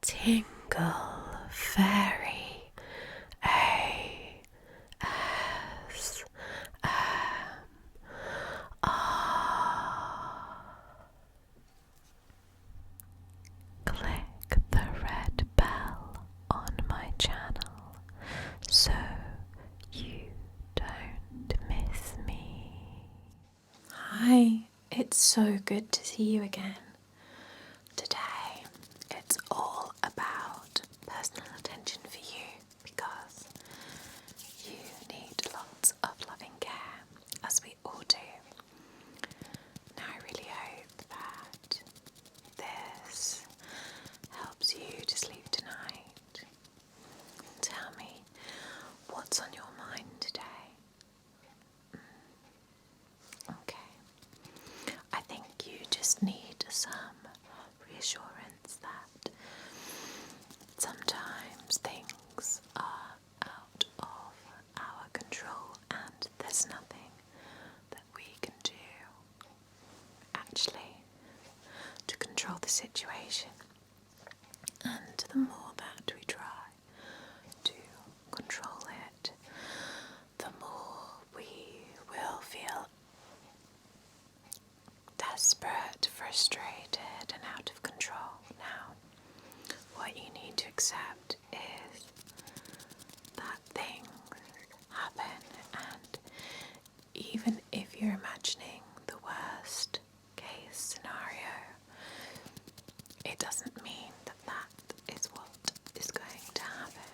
Tingle Fairy Click the red bell on my channel so you don't miss me. Hi, it's so good to see you again. Today it's all about personal attention for you because you need lots of loving care, as we all do. Now I really hope that this helps you to sleep tonight. Tell me, what's on your mind today? Okay. I think you just need some reassurance that sometimes things are out of our control and there's nothing that we can do actually to control the situation. And the more that we try to control it, the more we will feel desperate, frustrated, and out of control. Now, what you need to accept is that things happen, and even if you're imagining the worst case scenario, it doesn't mean that that is what is going to happen.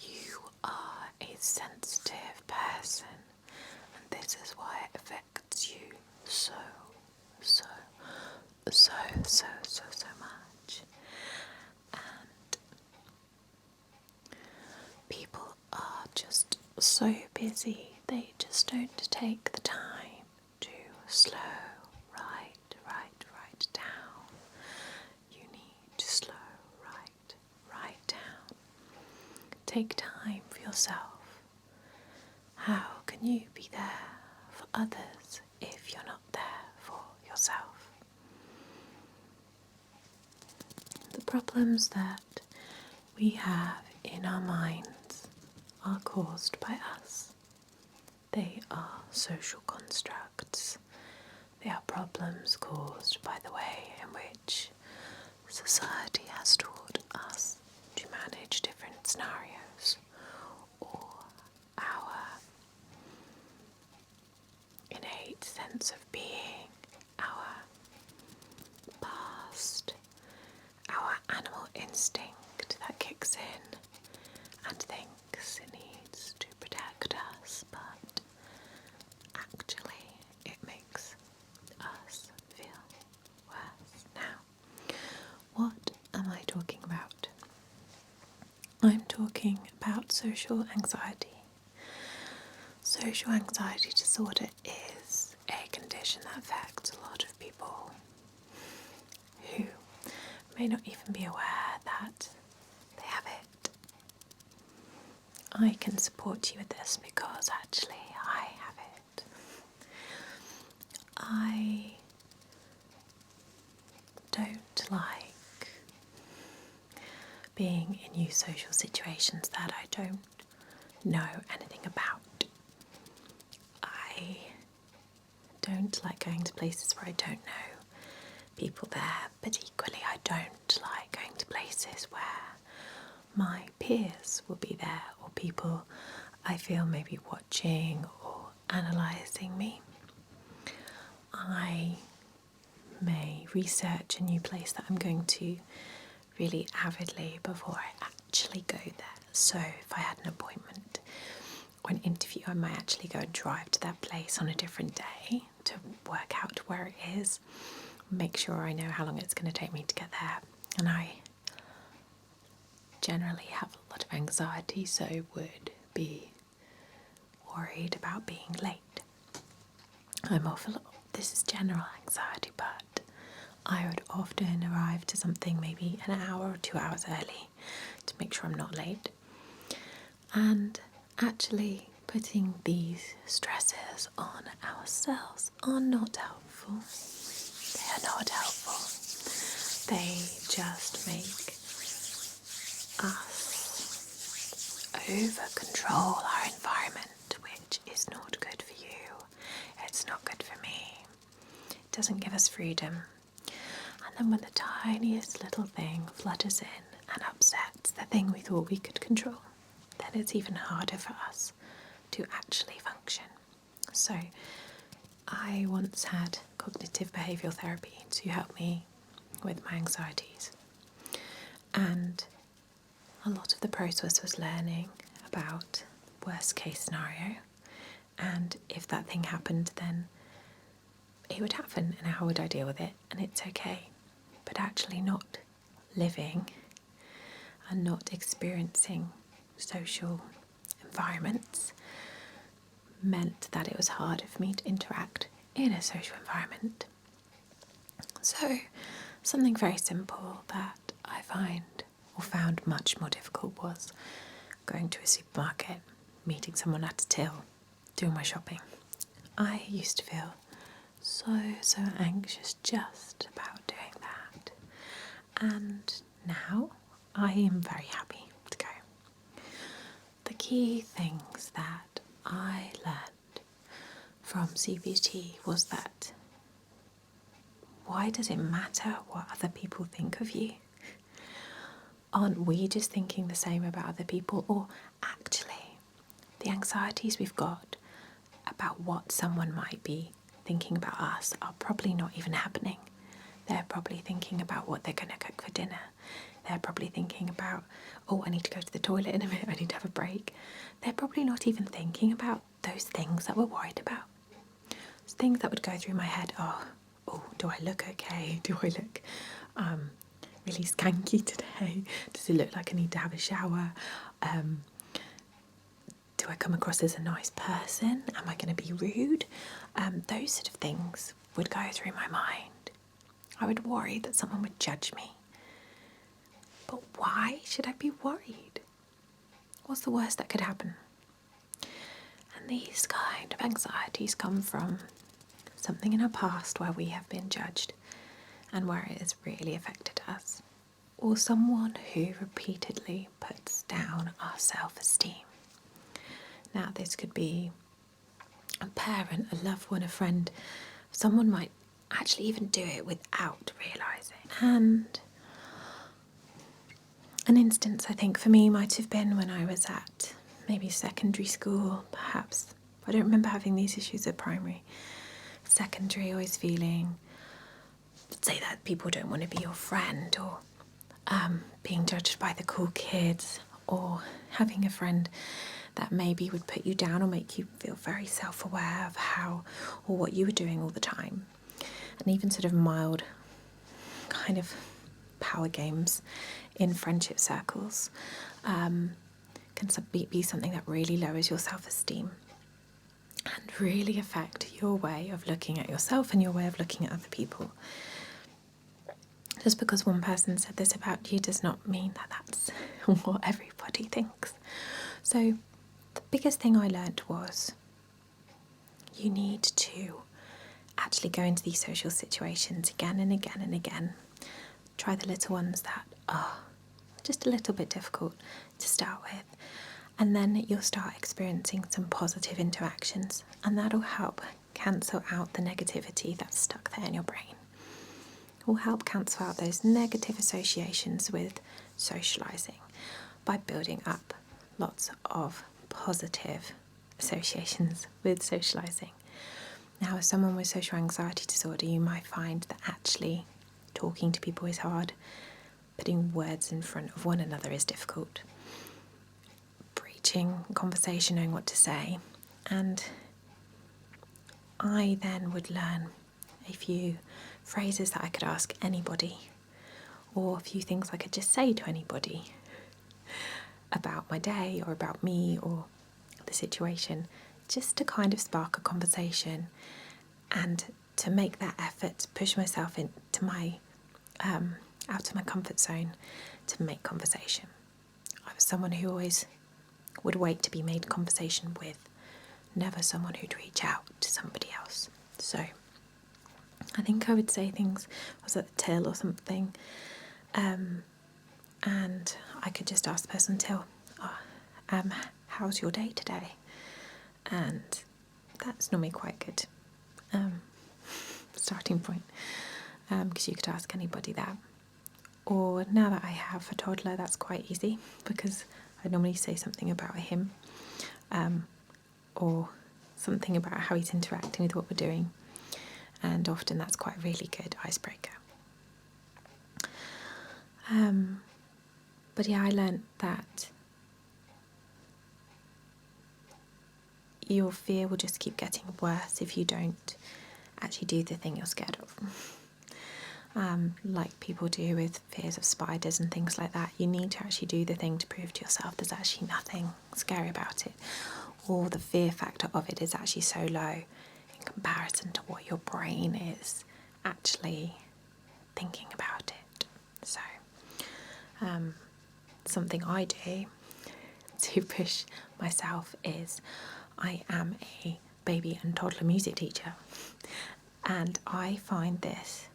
You are a sensitive person, and this is why it affects you so much. And people are just so busy, they just don't take the time to slow right down. You need to slow right down. Take time for yourself. How can you be there for others if you're not there for yourself? The problems that we have in our minds are caused by us. They are social constructs. They are problems caused by the way in which society has taught us to manage different scenarios, or our innate sense of being, our past, our animal instinct that kicks in and thinks it needs to protect us, but actually it makes us feel worse. Now, what am I talking about? I'm talking about social anxiety. Social anxiety disorder is a condition that affects a lot of people who may not even be aware that they have it. I can support you with this because actually I have it. I don't like being in new social situations that I don't know anything about. I don't like going to places where I don't know people there, but equally I don't like going to places where my peers will be there, or people I feel may be watching or analysing me. I may research a new place that I'm going to really avidly before I actually go there. So if I had an appointment or an interview, I might actually go and drive to that place on a different day to work out where it is, make sure I know how long it's going to take me to get there. And I generally have a lot of anxiety, so would be worried about being late. This is general anxiety, but I would often arrive to something maybe an hour or 2 hours early to make sure I'm not late. And actually putting these stresses on ourselves are not helpful. They are not helpful. They just make us over-control our environment, which is not good for you. It's not good for me. It doesn't give us freedom. And then when the tiniest little thing flutters in and upsets the thing we thought we could control, then it's even harder for us to actually function. So I once had cognitive behavioural therapy to help me with my anxieties. And a lot of the process was learning about worst case scenario, and if that thing happened, then it would happen and how would I deal with it, and it's okay. But actually not living and not experiencing social environments meant that it was harder for me to interact in a social environment. So something very simple that I found much more difficult was going to a supermarket, meeting someone at a till, doing my shopping. I used to feel so anxious just about doing that. And now I am very happy to go. The key things that I learned from CBT was that why does it matter what other people think of you? Aren't we just thinking the same about other people? Or actually, the anxieties we've got about what someone might be thinking about us are probably not even happening. They're probably thinking about what they're going to cook for dinner. They're probably thinking about, oh, I need to go to the toilet in a minute, I need to have a break. They're probably not even thinking about those things that we're worried about. Those things that would go through my head are, oh, do I look okay? Do I look really skanky today? Does it look like I need to have a shower? Do I come across as a nice person? Am I going to be rude? Those sort of things would go through my mind. I would worry that someone would judge me. But why should I be worried? What's the worst that could happen? And these kind of anxieties come from something in our past where we have been judged and where it has really affected us, or someone who repeatedly puts down our self-esteem. Now, this could be a parent, a loved one, a friend. Someone might actually even do it without realising. And an instance, I think, for me might have been when I was at maybe secondary school, perhaps. I don't remember having these issues at primary. Secondary, always feeling, say that people don't want to be your friend, or being judged by the cool kids, or having a friend that maybe would put you down or make you feel very self-aware of how or what you were doing all the time. And even sort of mild kind of power games in friendship circles can be something that really lowers your self-esteem and really affect your way of looking at yourself and your way of looking at other people. Just because one person said this about you does not mean that that's what everybody thinks. So the biggest thing I learnt was you need to actually go into these social situations again and again and again. Try the little ones that are just a little bit difficult to start with, and then you'll start experiencing some positive interactions, and that'll help cancel out the negativity that's stuck there in your brain. It will help cancel out those negative associations with socialising by building up lots of positive associations with socialising. Now, as someone with social anxiety disorder, you might find that actually talking to people is hard. Putting words in front of one another is difficult. Breaching conversation, knowing what to say. And I then would learn a few phrases that I could ask anybody, or a few things I could just say to anybody about my day or about me or the situation, just to kind of spark a conversation and to make that effort to push myself into my out of my comfort zone to make conversation. I was someone who always would wait to be made conversation with, never someone who'd reach out to somebody else. So I think I would say things, I was at the till or something, And I could just ask the person how's your day today? And that's normally quite good starting point, because you could ask anybody that. Or now that I have a toddler, that's quite easy, because I normally say something about him, or something about how he's interacting with what we're doing, and often that's quite a really good icebreaker. But yeah, I learnt that your fear will just keep getting worse if you don't actually do the thing you're scared of. Like people do with fears of spiders and things like that. You need to actually do the thing to prove to yourself there's actually nothing scary about it, or the fear factor of it is actually so low in comparison to what your brain is actually thinking about it. So something I do to push myself is I am a baby and toddler music teacher, and I find this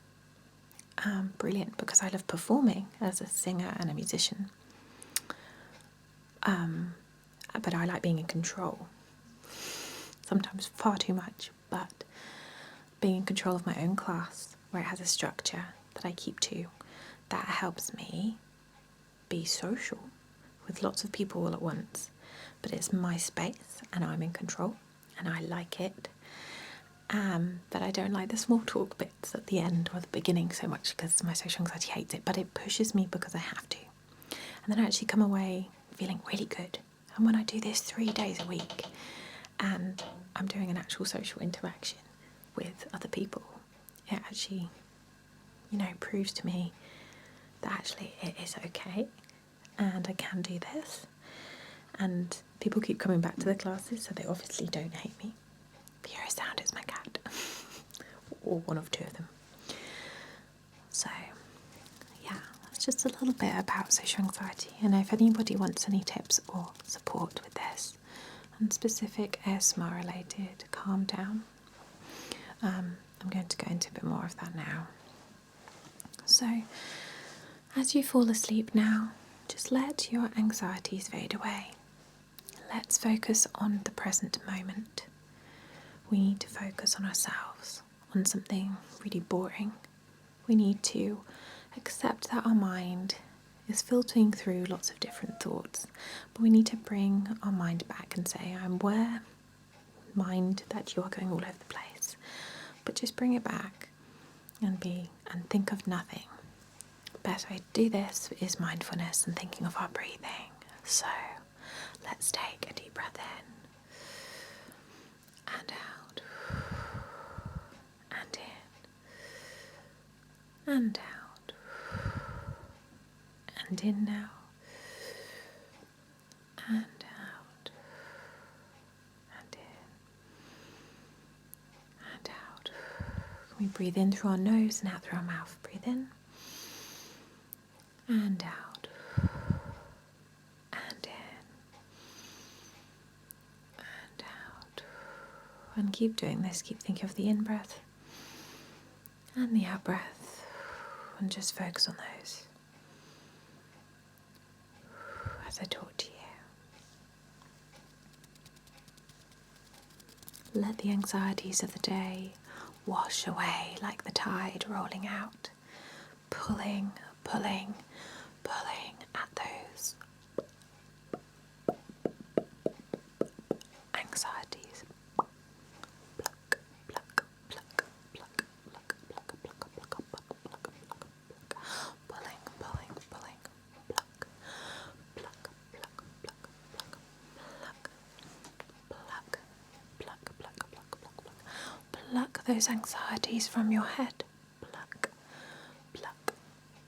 brilliant because I love performing as a singer and a musician, but I like being in control, sometimes far too much, but being in control of my own class where it has a structure that I keep to, that helps me be social with lots of people all at once, but it's my space and I'm in control and I like it. But I don't like the small talk bits at the end or the beginning so much because my social anxiety hates it, but it pushes me because I have to. And then I actually come away feeling really good. And when I do this 3 days a week and I'm doing an actual social interaction with other people, it actually, proves to me that actually it is okay and I can do this. And people keep coming back to the classes, so they obviously don't hate me. The hear a sound is my cat, or one of two of them. So, yeah, that's just a little bit about social anxiety. And if anybody wants any tips or support with this, and specific ASMR related calm down, I'm going to go into a bit more of that now. So, as you fall asleep now, just let your anxieties fade away. Let's focus on the present moment. We need to focus on ourselves, on something really boring. We need to accept that our mind is filtering through lots of different thoughts, but we need to bring our mind back and say, I'm aware, mind, that you are going all over the place, but just bring it back and think of nothing. Best way to do this is mindfulness and thinking of our breathing. So let's take a deep breath in and out, and in, and out, and in now, and out, and in, and out. Can we breathe in through our nose and out through our mouth? Breathe in, and out, and in, and out. And keep doing this. Keep thinking of the in-breath and the out-breath, and just focus on those as I talk to you. Let the anxieties of the day wash away like the tide rolling out, pulling, pulling, pulling at those anxieties. Pluck, pluck, pluck, pluck, pluck, pluck, pluck, pluck, pluck, pluck, pluck, pulling, pulling, pulling, pluck, pluck, pluck, pluck, pluck, pluck, pluck, pluck, pluck, pluck, pluck, pluck those anxieties from your head. Pluck, pluck,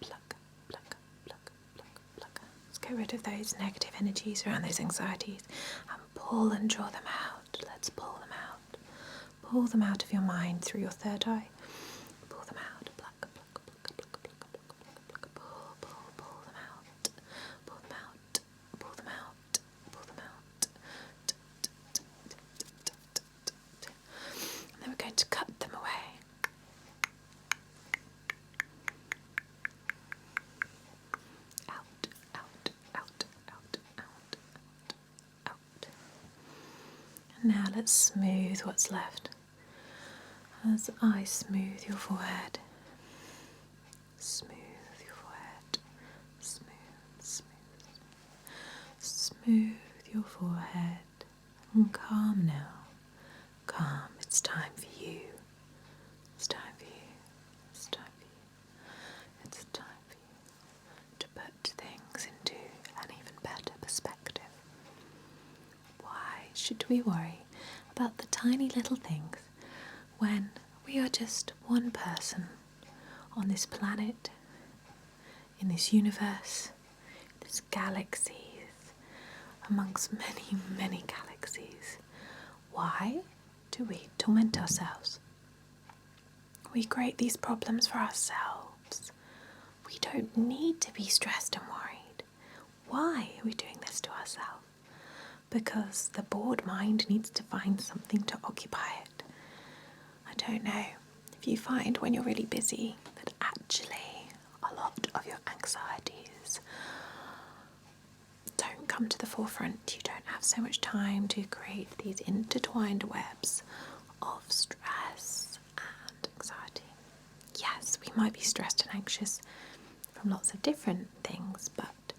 pluck, pluck, pluck, pluck, pluck. Let's get rid of those negative energies around those anxieties and pull and draw them out. Let's pull them out. Pull them out of your mind through your third eye. Pull them out. Pluck, pluck, pluck, pluck, pluck, pluck, pluck, pluck. Pull them out. Pull them out. Pull them out. Pull them out. And then we're going to cut them away. Now let's smooth what's left as I smooth your forehead. Smooth your forehead. Smooth, smooth. Smooth your forehead. And calm now. Calm. It's time for you. It's time for you. It's time for you. It's time for you to put things into an even better perspective. Why should we worry about the tiny little things when we are just one person on this planet, in this universe, this galaxies, amongst many, many galaxies? Why do we torment ourselves? We create these problems for ourselves. We don't need to be stressed and worried. Why are we doing this to ourselves? Because the bored mind needs to find something to occupy it. I don't know if you find when you're really busy that actually a lot of your anxieties don't come to the forefront. You don't have so much time to create these intertwined webs of stress and anxiety. Yes, we might be stressed and anxious from lots of different things, but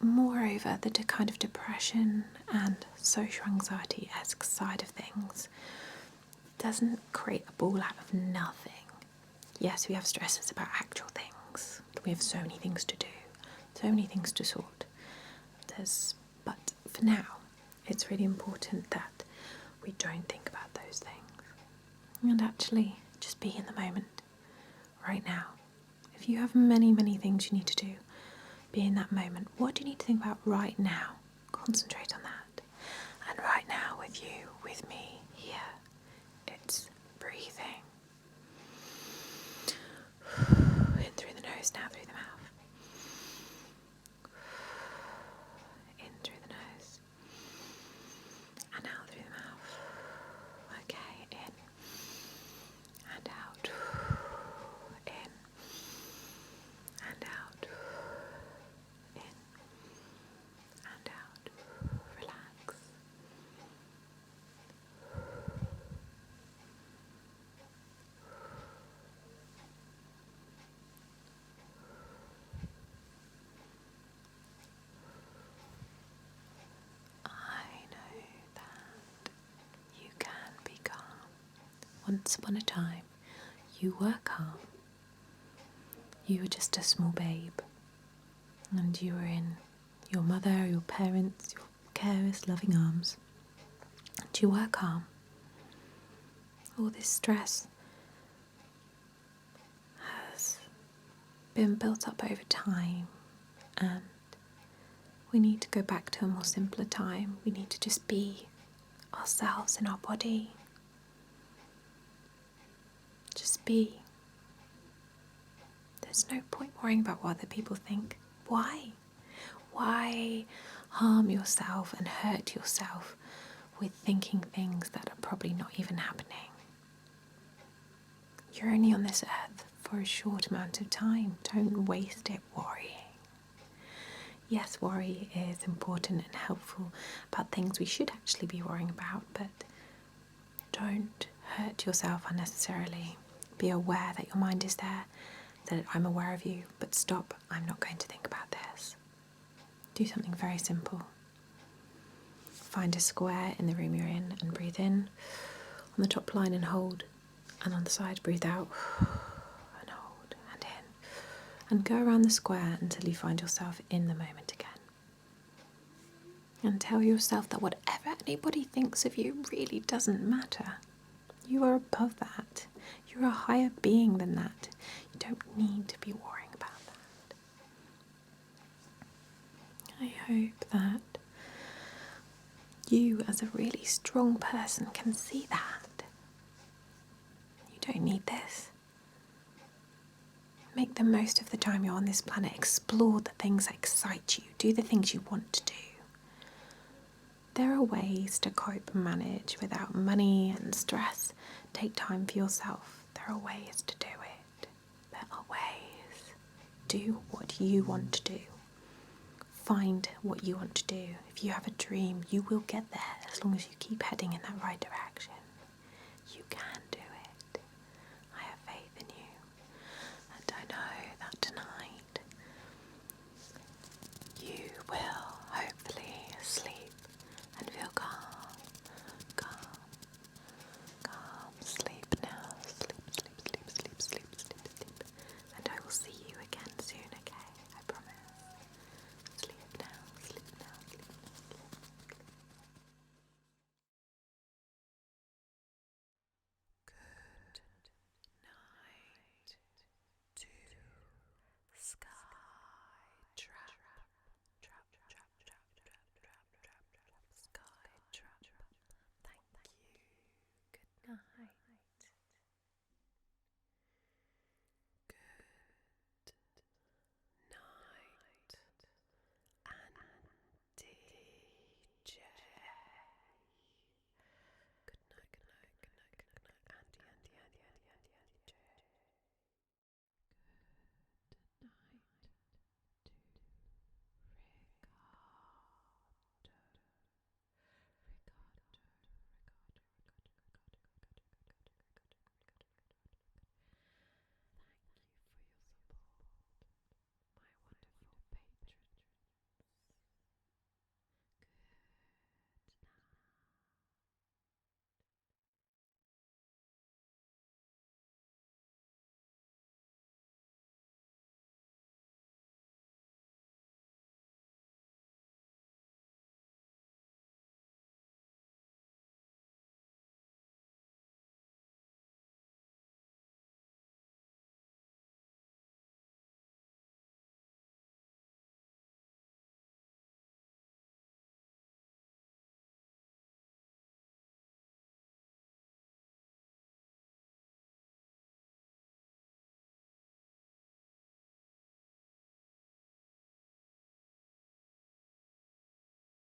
moreover, the kind of depression and social anxiety-esque side of things doesn't create a ball out of nothing. Yes, we have stresses about actual things. We have so many things to do, so many things to sort. But for now, it's really important that we don't think about those things and actually just be in the moment right now. If you have many, many things you need to do, be in that moment. What do you need to think about right now? Concentrate on that. And right now with you, with me, here, it's breathing. In through the nose, now through the mouth. In through the nose. And out through the mouth. Okay, in. And out. In. And out. In. And out. Relax. I know that you can be calm. Once upon a time, you were calm. You were just a small babe, and you were in your mother, your parents, your careless, loving arms, and you were calm. All this stress has been built up over time, and we need to go back to a more simpler time. We need to just be ourselves in our body. Just be. There's no point worrying about what other people think. Why? Why harm yourself and hurt yourself with thinking things that are probably not even happening? You're only on this earth for a short amount of time. Don't waste it worrying. Yes, worry is important and helpful about things we should actually be worrying about, but don't hurt yourself unnecessarily. Be aware that your mind is there, that I'm aware of you, but stop, I'm not going to think about this. Do something very simple. Find a square in the room you're in and breathe in on the top line and hold, and on the side breathe out and hold and in, and go around the square until you find yourself in the moment again. And tell yourself that whatever anybody thinks of you really doesn't matter. You are above that. You're a higher being than that. You don't need to be worrying about that. I hope that you, as a really strong person, can see that. You don't need this. Make the most of the time you're on this planet. Explore the things that excite you. Do the things you want to do. There are ways to cope and manage without money and stress. Take time for yourself. There are ways to do it. There are ways. Do what you want to do. Find what you want to do. If you have a dream, you will get there as long as you keep heading in that right direction.